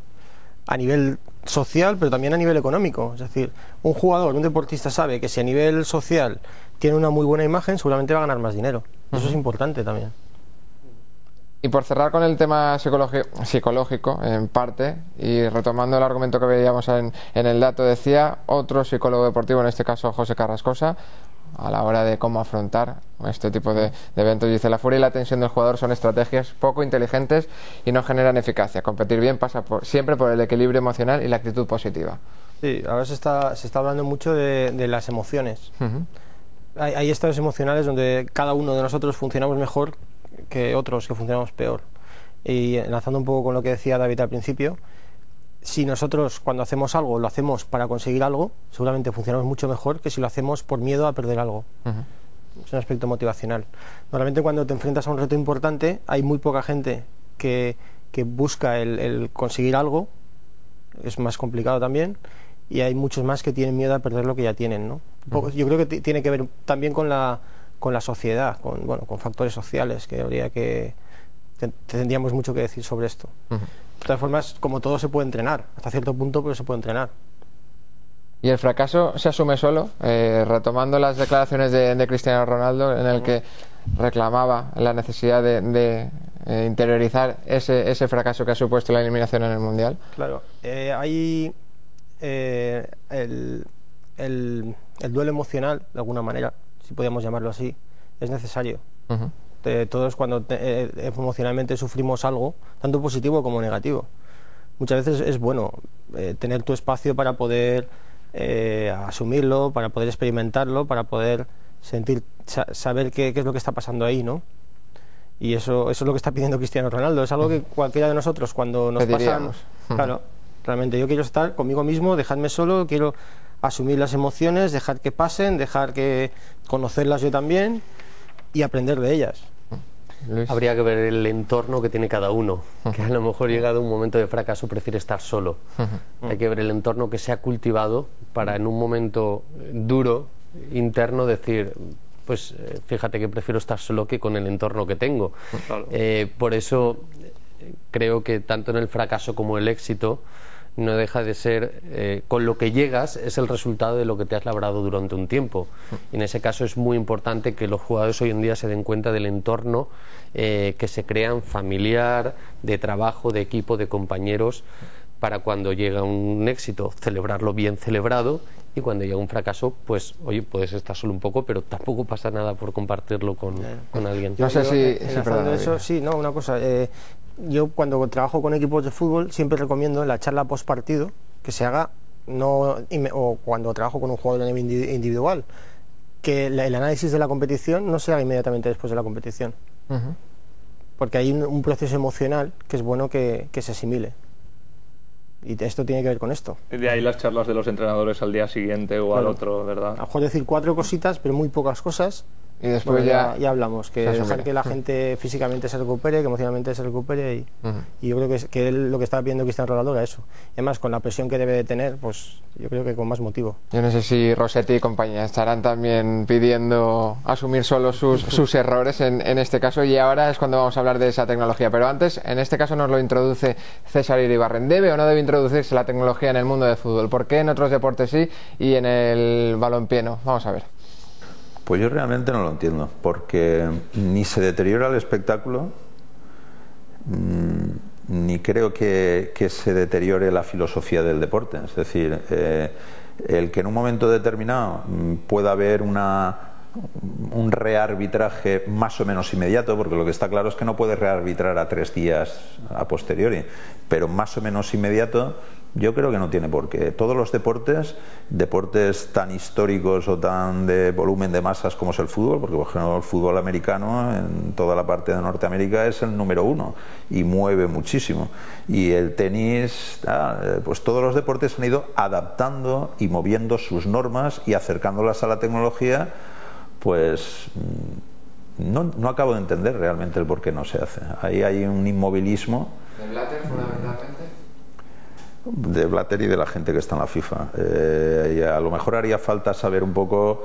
a nivel social, pero también a nivel económico. Es decir, un jugador, un deportista sabe que si a nivel social tiene una muy buena imagen, seguramente va a ganar más dinero. Eso es importante también. Y por cerrar con el tema psicológico, en parte, y retomando el argumento que veíamos en el dato, decía otro psicólogo deportivo, en este caso José Carrascosa, a la hora de cómo afrontar este tipo de eventos, dice: la furia y la tensión del jugador son estrategias poco inteligentes y no generan eficacia. Competir bien pasa siempre por el equilibrio emocional y la actitud positiva. Sí, ahora se está hablando mucho de las emociones. Hay estados emocionales donde cada uno de nosotros funcionamos mejor que otros, que funcionamos peor. Y enlazando un poco con lo que decía David al principio, si nosotros cuando hacemos algo lo hacemos para conseguir algo, seguramente funcionamos mucho mejor que si lo hacemos por miedo a perder algo. Es un aspecto motivacional. Normalmente cuando te enfrentas a un reto importante hay muy poca gente que busca el conseguir algo, es más complicado también, y hay muchos más que tienen miedo a perder lo que ya tienen, ¿no? Yo creo que tiene que ver también con la sociedad, con factores sociales, que habría que tendríamos mucho que decir sobre esto. De todas formas, como todo, se puede entrenar hasta cierto punto, pero se puede entrenar. ¿Y el fracaso se asume solo? Retomando las declaraciones de Cristiano Ronaldo, en el que reclamaba la necesidad de interiorizar ese fracaso que ha supuesto la eliminación en el Mundial. Claro, hay el duelo emocional, de alguna manera, si podríamos llamarlo así, es necesario. Todos cuando emocionalmente sufrimos algo, tanto positivo como negativo, muchas veces es bueno tener tu espacio para poder asumirlo, para poder experimentarlo, para poder saber qué es lo que está pasando ahí, ¿no? Y eso es lo que está pidiendo Cristiano Ronaldo. Es algo que cualquiera de nosotros, cuando nos pasan... Claro, realmente yo quiero estar conmigo mismo, dejadme solo, quiero asumir las emociones, dejar que pasen, dejar que conocerlas yo también y aprender de ellas. Luis. Habría que ver el entorno que tiene cada uno, que a lo mejor llegado a un momento de fracaso prefiere estar solo. Hay que ver el entorno que se ha cultivado para en un momento duro, interno, decir, pues fíjate que prefiero estar solo que con el entorno que tengo. Claro. Por eso creo que tanto en el fracaso como el éxito no deja de ser, con lo que llegas es el resultado de lo que te has labrado durante un tiempo. Y en ese caso es muy importante que los jugadores hoy en día se den cuenta del entorno que se crean, familiar, de trabajo, de equipo, de compañeros, para cuando llega un éxito celebrarlo bien celebrado, y cuando llega un fracaso, pues oye, puedes estar solo un poco, pero tampoco pasa nada por compartirlo con alguien. No sé si una cosa, yo cuando trabajo con equipos de fútbol siempre recomiendo en la charla post partido que se haga, o cuando trabajo con un jugador a nivel individual, que el análisis de la competición no se haga inmediatamente después de la competición, porque hay un proceso emocional que es bueno que se asimile. Y esto tiene que ver con esto. De ahí las charlas de los entrenadores al día siguiente o al otro, ¿verdad? A lo mejor decir 4 cositas, pero muy pocas cosas. Y después ya hablamos, que dejar que la gente físicamente se recupere, que emocionalmente se recupere, y yo creo que lo que está pidiendo Cristiano Ronaldo era eso. Y además, con la presión que debe de tener, pues yo creo que con más motivo. Yo no sé si Rossetti y compañía estarán también pidiendo asumir solo sus errores en este caso, y ahora es cuando vamos a hablar de esa tecnología. Pero antes, en este caso nos lo introduce César Iribarren. ¿Debe o no debe introducirse la tecnología en el mundo del fútbol? ¿Por qué en otros deportes sí y en el balompié no? Vamos a ver. Pues yo realmente no lo entiendo, porque ni se deteriora el espectáculo, ni creo que se deteriore la filosofía del deporte. Es decir, el que en un momento determinado pueda haber un rearbitraje más o menos inmediato, porque lo que está claro es que no puedes rearbitrar a 3 días a posteriori, pero más o menos inmediato, yo creo que no tiene por qué. Todos los deportes tan históricos o tan de volumen de masas como es el fútbol, porque por ejemplo el fútbol americano en toda la parte de Norteamérica es el número 1 y mueve muchísimo, y el tenis, pues todos los deportes han ido adaptando y moviendo sus normas y acercándolas a la tecnología. Pues no acabo de entender realmente el por qué no se hace. Ahí hay un inmovilismo de Blatter fundamentalmente, de Blatter y de la gente que está en la FIFA. Y a lo mejor haría falta saber un poco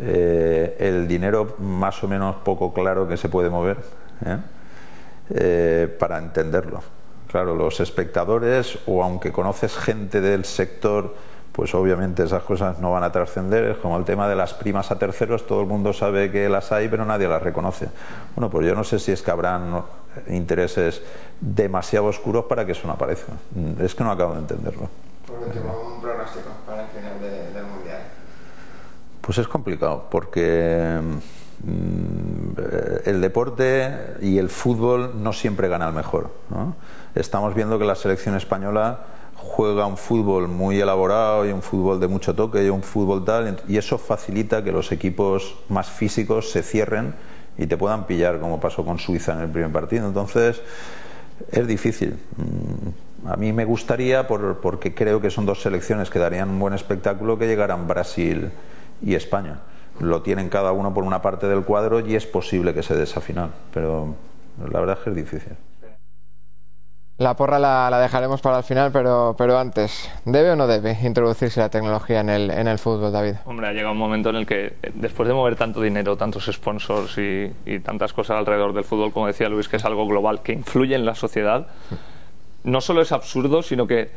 el dinero más o menos poco claro que se puede mover, para entenderlo. Claro, los espectadores, o aunque conoces gente del sector, pues obviamente esas cosas no van a trascender. Es como el tema de las primas a terceros, todo el mundo sabe que las hay, pero nadie las reconoce. Bueno, pues yo no sé si es que habrán intereses demasiado oscuros para que eso no aparezca. Es que no acabo de entenderlo. Por último, un pronóstico para el final del Mundial. Pues es complicado, porque el deporte y el fútbol no siempre gana el mejor, ¿no? Estamos viendo que la selección española juega un fútbol muy elaborado y un fútbol de mucho toque y un fútbol tal, y eso facilita que los equipos más físicos se cierren y te puedan pillar, como pasó con Suiza en el primer partido. Entonces es difícil. A mí me gustaría, porque creo que son 2 selecciones que darían un buen espectáculo, que llegaran Brasil y España. Lo tienen cada uno por una parte del cuadro y es posible que se dé esa final, pero la verdad es que es difícil. La porra la dejaremos para el final, pero antes, ¿debe o no debe introducirse la tecnología en el fútbol, David? Hombre, ha llegado un momento en el que, después de mover tanto dinero, tantos sponsors y tantas cosas alrededor del fútbol, como decía Luis, que es algo global, que influye en la sociedad, no solo es absurdo, sino que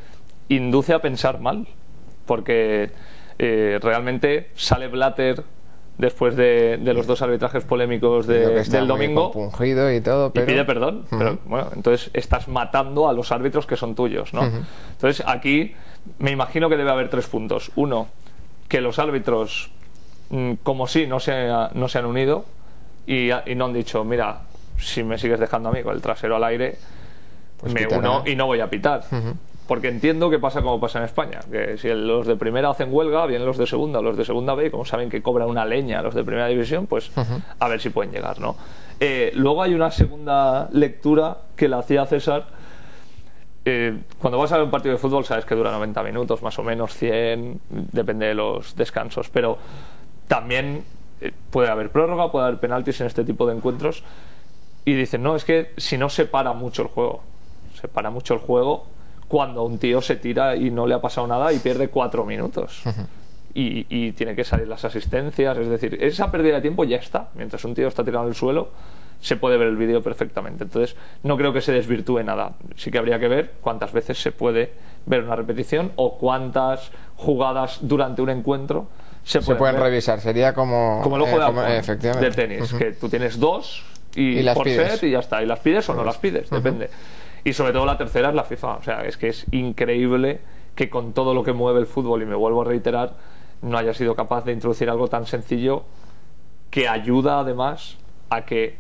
induce a pensar mal, porque realmente sale Blatter después de los 2 arbitrajes polémicos del domingo, compungido y todo, pero... y pide perdón, pero bueno, entonces estás matando a los árbitros que son tuyos, ¿no? Entonces aquí me imagino que debe haber 3 puntos. Uno, que los árbitros como si no se han unido y no han dicho, mira, si me sigues dejando a mí con el trasero al aire, pues me uno y no voy a pitar. Porque entiendo que pasa como pasa en España, que si los de primera hacen huelga, vienen los de segunda B, y como saben que cobran una leña los de primera división, pues a ver si pueden llegar, ¿no? Luego hay una segunda lectura que la hacía César. Cuando vas a ver un partido de fútbol sabes que dura 90 minutos, más o menos 100, depende de los descansos, pero también puede haber prórroga, puede haber penaltis en este tipo de encuentros, y dicen, no, es que si no se para mucho el juego cuando un tío se tira y no le ha pasado nada y pierde 4 minutos. Y tiene que salir las asistencias, es decir, esa pérdida de tiempo ya está. Mientras un tío está tirado en el suelo, se puede ver el vídeo perfectamente. Entonces, no creo que se desvirtúe nada. Sí que habría que ver cuántas veces se puede ver una repetición o cuántas jugadas durante un encuentro se pueden revisar. Sería como el ojo efectivamente, de tenis, que tú tienes 2 y las por pides. set y ya está. Y las pides o no las pides, depende. Y sobre todo la tercera es la FIFA. O sea, es que es increíble que con todo lo que mueve el fútbol, y me vuelvo a reiterar, no haya sido capaz de introducir algo tan sencillo que ayuda además a que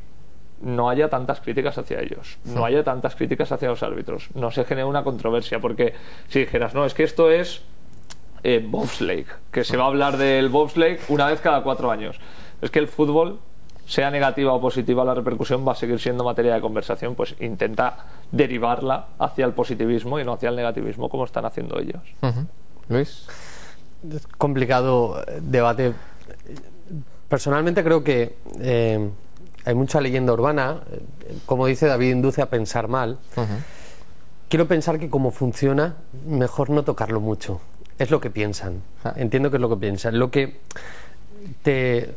no haya tantas críticas hacia ellos, no haya tantas críticas hacia los árbitros, no se genere una controversia, porque si dijeras, no, es que esto es bobsleigh, que se va a hablar del bobsleigh una vez cada 4 años, es que el fútbol, sea negativa o positiva la repercusión, va a seguir siendo materia de conversación, pues intenta derivarla hacia el positivismo y no hacia el negativismo como están haciendo ellos. Luis. Es complicado debate. Personalmente creo que hay mucha leyenda urbana, como dice David, induce a pensar mal. Quiero pensar que como funciona, mejor no tocarlo mucho. Es lo que piensan. Entiendo que es lo que piensan. Lo que te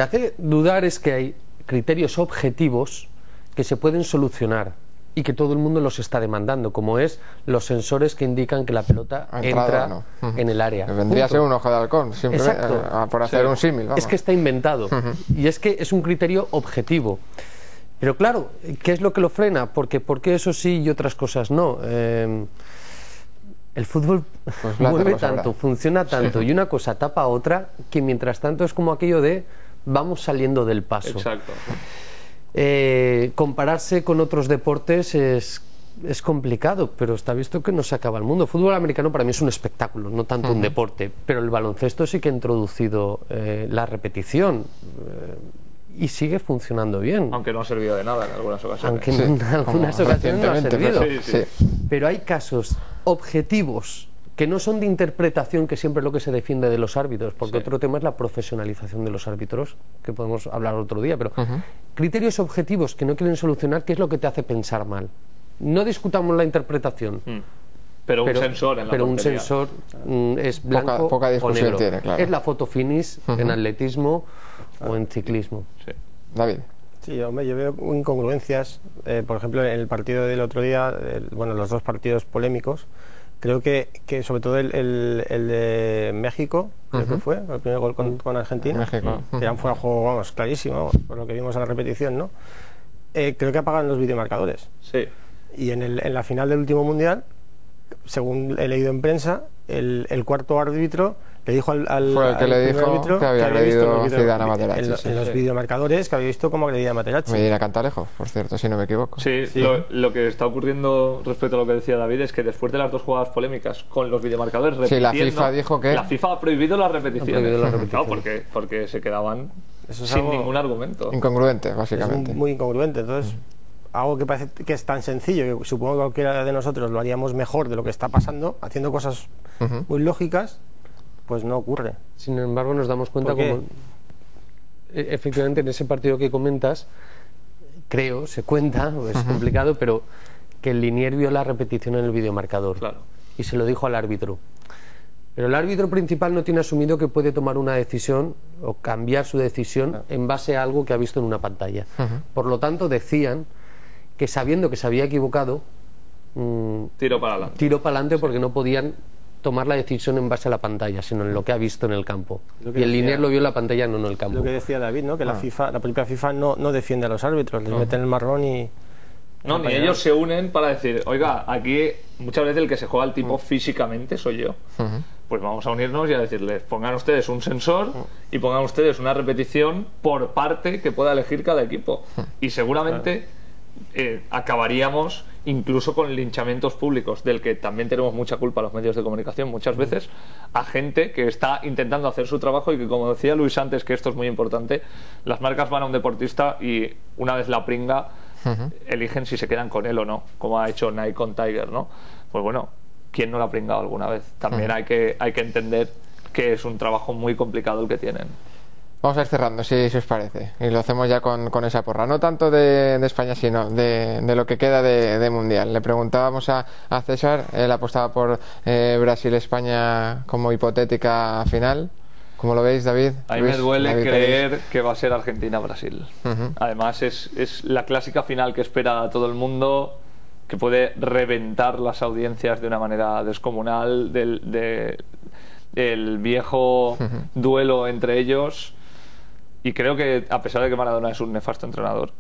hace dudar es que hay criterios objetivos que se pueden solucionar y que todo el mundo los está demandando, como es los sensores que indican que la pelota entra en el área. Vendría a ser un ojo de halcón, simplemente, por hacer un símil. Es que está inventado y es que es un criterio objetivo. Pero claro, ¿qué es lo que lo frena? ¿Por qué eso sí y otras cosas no? El fútbol mueve tanto, funciona tanto y una cosa tapa a otra, que mientras tanto es como aquello de vamos saliendo del paso. Exacto. Compararse con otros deportes es complicado, pero está visto que no se acaba el mundo. El fútbol americano para mí es un espectáculo, no tanto un deporte, pero el baloncesto sí que ha introducido la repetición y sigue funcionando bien. Aunque no ha servido de nada en algunas ocasiones. Aunque en algunas ocasiones no ha servido. Sí. Pero hay casos objetivos que no son de interpretación, que siempre es lo que se defiende de los árbitros, porque otro tema es la profesionalización de los árbitros, que podemos hablar otro día, pero criterios objetivos que no quieren solucionar, ¿qué es lo que te hace pensar mal? No discutamos la interpretación. Pero un sensor en la Pero un sensor es blanco poca discusión o negro. tiene, claro. Es la foto finish en atletismo o en ciclismo. Sí. David. Sí, hombre, yo veo incongruencias. Por ejemplo, en el partido del otro día, los dos partidos polémicos, creo que sobre todo el de México, creo que fue, el primer gol con Argentina, México. que era un fuera de juego, vamos, clarísimo, vamos, por lo que vimos en la repetición, ¿no? Creo que apagan los videomarcadores. Sí. Y en la final del último mundial, según he leído en prensa, el cuarto árbitro le dijo al fue el que le dijo árbitro que había agredido a Zidane a Materazzi. En los videomarcadores, que había visto cómo agredía a Materazzi. Medina Cantalejo, por cierto, si no me equivoco. Sí. Lo que está ocurriendo respecto a lo que decía David es que después de las dos jugadas polémicas con los videomarcadores repitiendo, la FIFA dijo que... La FIFA ha prohibido las repeticiones. Claro, porque se quedaban Eso es sin algo ningún argumento. Incongruente, básicamente. Es muy incongruente. Entonces, algo que parece que es tan sencillo, que supongo que cualquiera de nosotros lo haríamos mejor de lo que está pasando, haciendo cosas muy lógicas, pues no ocurre. Sin embargo, nos damos cuenta como efectivamente en ese partido que comentas, creo, se cuenta, es complicado, pero que el Linier vio la repetición en el videomarcador y se lo dijo al árbitro. Pero el árbitro principal no tiene asumido que puede tomar una decisión o cambiar su decisión en base a algo que ha visto en una pantalla. Por lo tanto, decían que sabiendo que se había equivocado, Tiro para adelante porque no podían tomar la decisión en base a la pantalla, sino en lo que ha visto en el campo. Y el Linier lo vio en la pantalla, no en el campo. Lo que decía David, ¿no? Que la propia FIFA no defiende a los árbitros, les meten el marrón y... No, ni ellos se unen para decir, oiga, aquí muchas veces el que se juega al tipo físicamente soy yo. Pues vamos a unirnos y a decirles, pongan ustedes un sensor y pongan ustedes una repetición por parte que pueda elegir cada equipo. Y seguramente acabaríamos incluso con linchamientos públicos, del que también tenemos mucha culpa los medios de comunicación muchas veces, a gente que está intentando hacer su trabajo y que, como decía Luis antes, que esto es muy importante, las marcas van a un deportista y una vez la pringa, eligen si se quedan con él o no, como ha hecho Nike con Tiger, ¿no? Pues bueno, ¿quién no la ha pringado alguna vez? También hay que entender que es un trabajo muy complicado el que tienen. Vamos a ir cerrando, si os parece, y lo hacemos ya con esa porra, no tanto de España, sino de lo que queda de Mundial. Le preguntábamos a César, él apostaba por Brasil-España como hipotética final. ¿Cómo lo veis, David? A mí me duele creer que va a ser Argentina-Brasil. Además es la clásica final que espera a todo el mundo, que puede reventar las audiencias de una manera descomunal, del viejo duelo entre ellos. Y creo que, a pesar de que Maradona es un nefasto entrenador,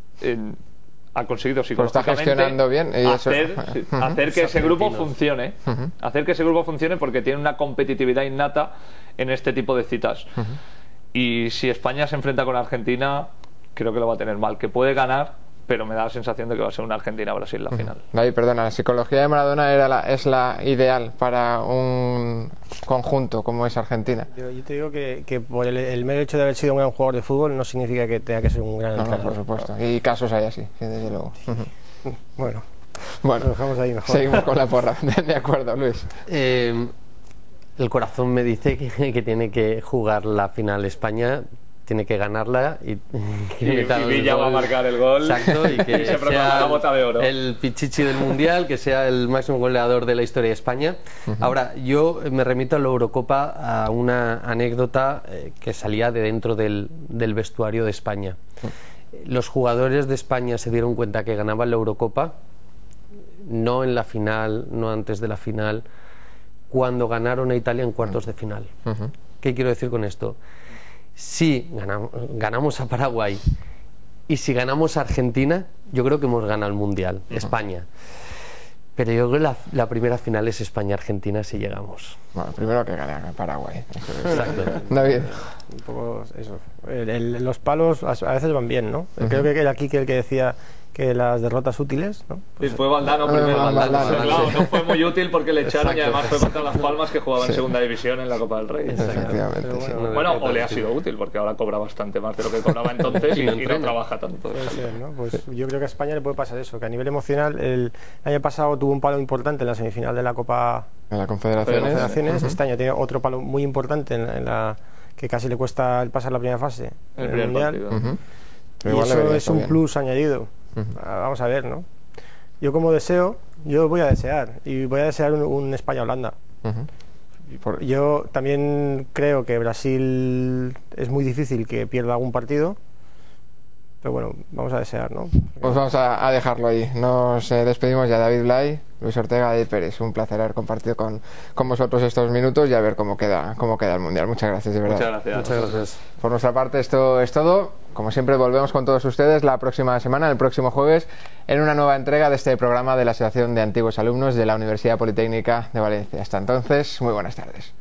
ha conseguido psicológicamente está gestionando bien hacer que ese grupo funcione. Hacer que ese grupo funcione, porque tiene una competitividad innata en este tipo de citas. Y si España se enfrenta con Argentina, creo que lo va a tener mal. Que puede ganar, pero me da la sensación de que va a ser una Argentina-Brasil la final. David, perdona, la psicología de Maradona es la ideal para un conjunto como es Argentina. Yo te digo que por el mero hecho de haber sido un gran jugador de fútbol no significa que tenga que ser un gran entrenador. No, por supuesto. Y casos hay así, desde luego. Bueno, lo dejamos ahí mejor. Seguimos con la porra. De acuerdo, Luis. El corazón me dice que tiene que jugar la final España, tiene que ganarla y Villa va a marcar el gol. Exacto, y que se sea la bota de oro. El pichichi del Mundial, que sea el máximo goleador de la historia de España. Ahora, yo me remito a la Eurocopa, a una anécdota que salía de dentro del vestuario de España. Los jugadores de España se dieron cuenta que ganaban la Eurocopa, no en la final, no antes de la final, cuando ganaron a Italia en cuartos de final. ¿Qué quiero decir con esto? Si ganamos a Paraguay y si ganamos a Argentina, yo creo que hemos ganado el Mundial, España. Pero yo creo que la primera final es España-Argentina si llegamos. Bueno, primero que gane a Paraguay. Exacto. David. Un poco eso. Los palos a veces van bien, ¿no? Creo que era aquí el que decía que las derrotas útiles, ¿no? Pues fue Valdano primero. Valdano, claro, sí. no fue muy útil porque le echaron. Exacto, y además fue contra Las Palmas, que jugaba en segunda división en la Copa del Rey. Efectivamente. Bueno, o le ha sido útil porque ahora cobra bastante más de lo que cobraba entonces y no trabaja tanto. Puede ser, ¿no? Pues yo creo que a España le puede pasar eso, que a nivel emocional el año pasado tuvo un palo importante en la semifinal de la Copa de la Confederaciones. Este año tiene otro palo muy importante en la que casi le cuesta el pasar la primera fase en el Mundial. Y eso es un plus añadido. Vamos a ver, ¿no? Yo como deseo, yo voy a desear y voy a desear un España-Holanda. Yo también creo que Brasil es muy difícil que pierda algún partido, pero bueno, vamos a desear, ¿no? Pues vamos a dejarlo ahí. Nos despedimos ya. David Blay, Luis Ortega, David Pérez. Un placer haber compartido con vosotros estos minutos y a ver cómo queda el Mundial. Muchas gracias, de verdad. Muchas gracias. Por nuestra parte esto es todo. Como siempre, volvemos con todos ustedes la próxima semana, el próximo jueves, en una nueva entrega de este programa de la Asociación de Antiguos Alumnos de la Universidad Politécnica de Valencia. Hasta entonces, muy buenas tardes.